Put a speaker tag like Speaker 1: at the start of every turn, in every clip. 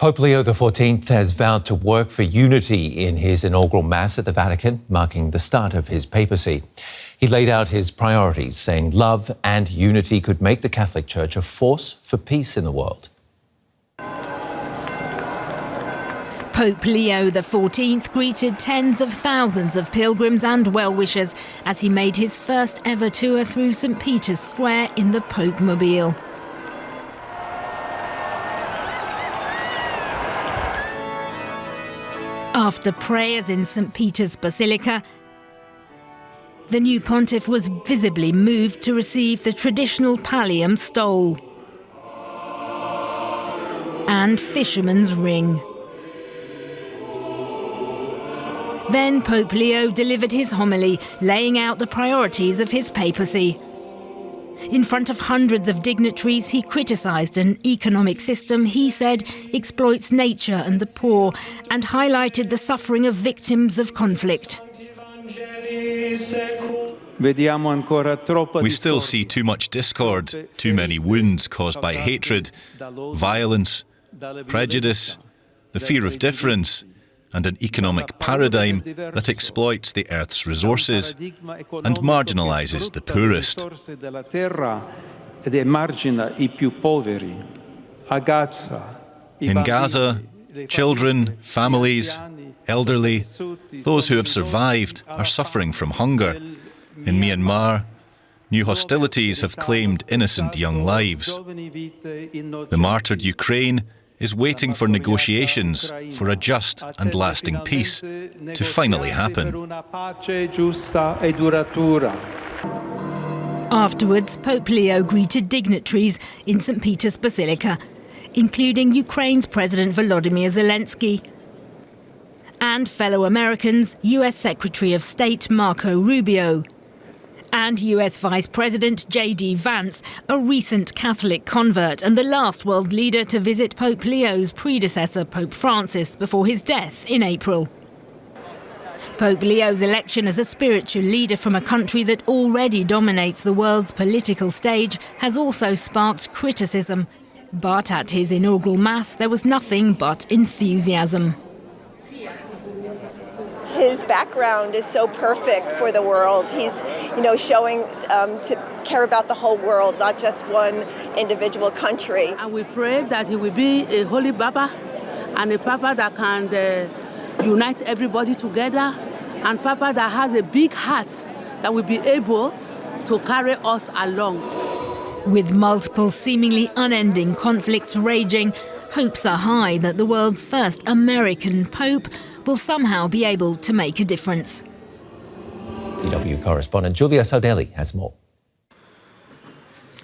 Speaker 1: Pope Leo XIV has vowed to work for unity in his inaugural Mass at the Vatican, marking the start of his papacy. He laid out his priorities, saying love and unity could make the Catholic Church a force for peace in the world.
Speaker 2: Pope Leo XIV greeted tens of thousands of pilgrims and well-wishers as he made his first ever tour through St. Peter's Square in the Pope-mobile. After prayers in St. Peter's Basilica, the new pontiff was visibly moved to receive the traditional pallium stole and fisherman's ring. Then Pope Leo delivered his homily, laying out the priorities of his papacy. In front of hundreds of dignitaries, he criticised an economic system he said exploits nature and the poor, and highlighted the suffering of victims of conflict.
Speaker 3: We still see too much discord, too many wounds caused by hatred, violence, prejudice, the fear of difference, and an economic paradigm that exploits the Earth's resources and marginalises the poorest. In Gaza, children, families, elderly, those who have survived are suffering from hunger. In Myanmar, new hostilities have claimed innocent young lives. The martyred Ukraine is waiting for negotiations for a just and lasting peace to finally happen.
Speaker 2: Afterwards, Pope Leo greeted dignitaries in St. Peter's Basilica, including Ukraine's President Volodymyr Zelensky and fellow Americans, US Secretary of State Marco Rubio, and US Vice President J.D. Vance, a recent Catholic convert and the last world leader to visit Pope Leo's predecessor, Pope Francis, before his death in April. Pope Leo's election as a spiritual leader from a country that already dominates the world's political stage has also sparked criticism. But at his inaugural Mass, there was nothing but enthusiasm.
Speaker 4: His background is so perfect for the world. He's, showing to care about the whole world, not just one individual country.
Speaker 5: And we pray that he will be a holy Papa and a Papa that can unite everybody together, and Papa that has a big heart that will be able to carry us along.
Speaker 2: With multiple seemingly unending conflicts raging, hopes are high that the world's first American Pope will somehow be able to make a difference.
Speaker 1: DW correspondent Julia Saudelli has more.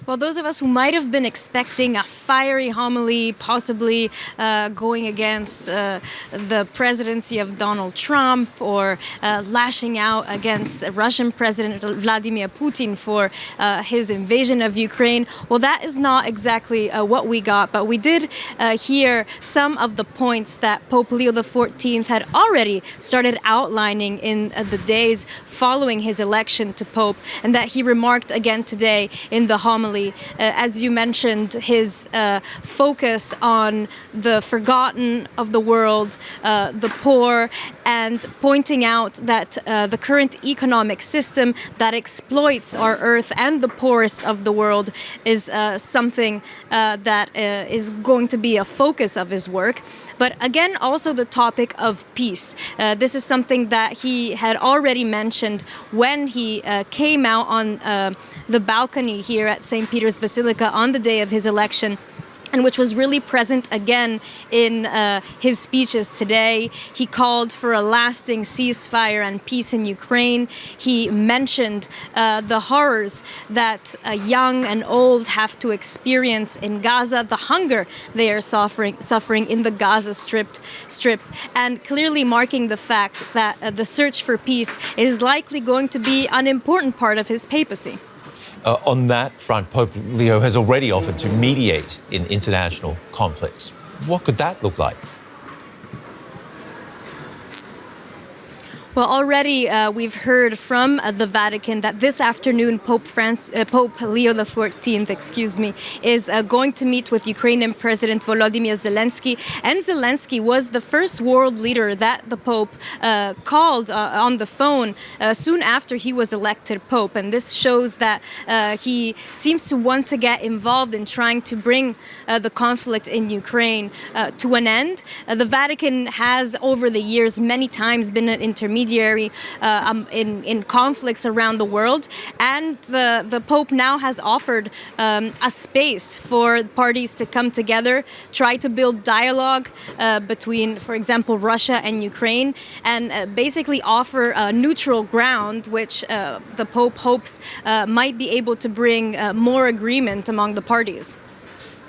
Speaker 6: Well, those of us who might have been expecting a fiery homily, possibly going against the presidency of Donald Trump, or lashing out against Russian President Vladimir Putin for his invasion of Ukraine, well, that is not exactly what we got. But we did hear some of the points that Pope Leo XIV had already started outlining in the days following his election to Pope, and that he remarked again today in the homily. As you mentioned, his focus on the forgotten of the world, the poor, and pointing out that the current economic system that exploits our earth and the poorest of the world is something that is going to be a focus of his work. But again, also the topic of peace. This is something that he had already mentioned when he came out on the balcony here at St. Peter's Basilica on the day of his election, and which was really present again in his speeches today. He called for a lasting ceasefire and peace in Ukraine. He mentioned the horrors that young and old have to experience in Gaza, the hunger they are suffering in the Gaza Strip, and clearly marking the fact that the search for peace is likely going to be an important part of his papacy.
Speaker 1: On that front, Pope Leo has already offered to mediate in international conflicts. What could that look like?
Speaker 6: Well, already we've heard from the Vatican that this afternoon Pope Leo XIV, is going to meet with Ukrainian President Volodymyr Zelensky. And Zelensky was the first world leader that the Pope called on the phone soon after he was elected Pope. And this shows that he seems to want to get involved in trying to bring the conflict in Ukraine to an end. The Vatican has, over the years, many times been an intermediary in conflicts around the world, and the Pope now has offered a space for parties to come together, try to build dialogue between, for example, Russia and Ukraine, and basically offer a neutral ground, which the Pope hopes might be able to bring more agreement among the parties.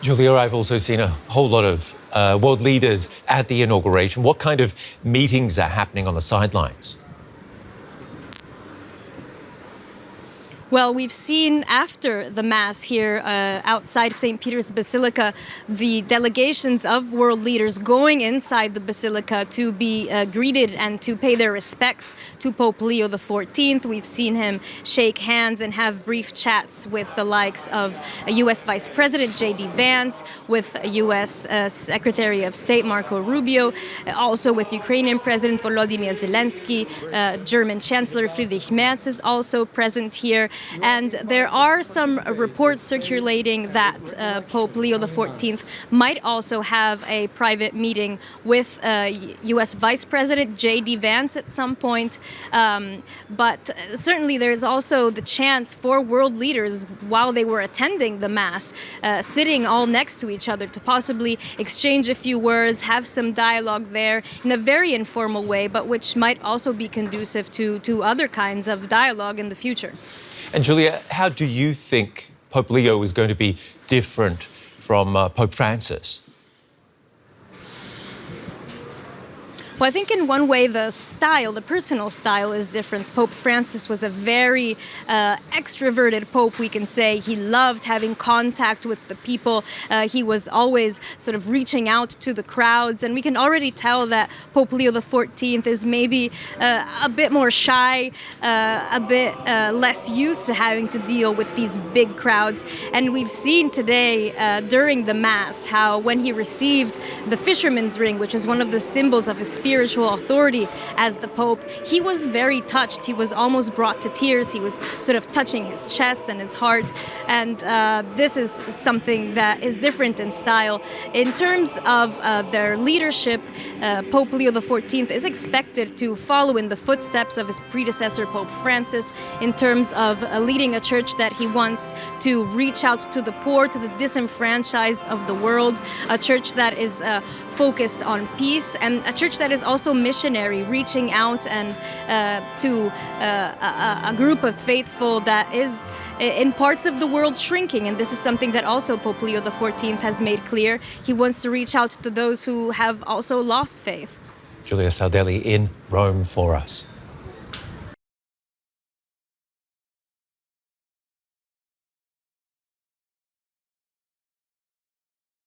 Speaker 1: Julia, I've also seen a whole lot of world leaders at the inauguration. What kind of meetings are happening on the sidelines?
Speaker 6: Well, we've seen after the Mass here outside St. Peter's Basilica, the delegations of world leaders going inside the Basilica to be greeted and to pay their respects to Pope Leo XIV. We've seen him shake hands and have brief chats with the likes of U.S. Vice President J.D. Vance, with U.S. Secretary of State Marco Rubio, also with Ukrainian President Volodymyr Zelensky. German Chancellor Friedrich Merz is also present here. And there are some reports circulating that Pope Leo XIV might also have a private meeting with U.S. Vice President J.D. Vance at some point. But certainly there's also the chance for world leaders, while they were attending the Mass, sitting all next to each other, to possibly exchange a few words, have some dialogue there in a very informal way, but which might also be conducive to other kinds of dialogue in the future.
Speaker 1: And Julia, how do you think Pope Leo is going to be different from Pope Francis?
Speaker 6: Well, I think in one way the personal style is different. Pope Francis was a very extroverted pope, we can say. He loved having contact with the people. He was always sort of reaching out to the crowds. And we can already tell that Pope Leo XIV is maybe a bit more shy, a bit less used to having to deal with these big crowds. And we've seen today during the Mass how when he received the fisherman's ring, which is one of the symbols of his spiritual authority as the Pope, he was very touched. He was almost brought to tears. He was sort of touching his chest and his heart. And this is something that is different in style. In terms of their leadership, Pope Leo XIV is expected to follow in the footsteps of his predecessor, Pope Francis, in terms of leading a church that he wants to reach out to the poor, to the disenfranchised of the world, a church that is focused on peace, and a church that is also missionary, reaching out and to a group of faithful that is in parts of the world shrinking. And this is something that also Pope Leo XIV has made clear. He wants to reach out to those who have also lost faith.
Speaker 1: Julia Sardelli in Rome for us.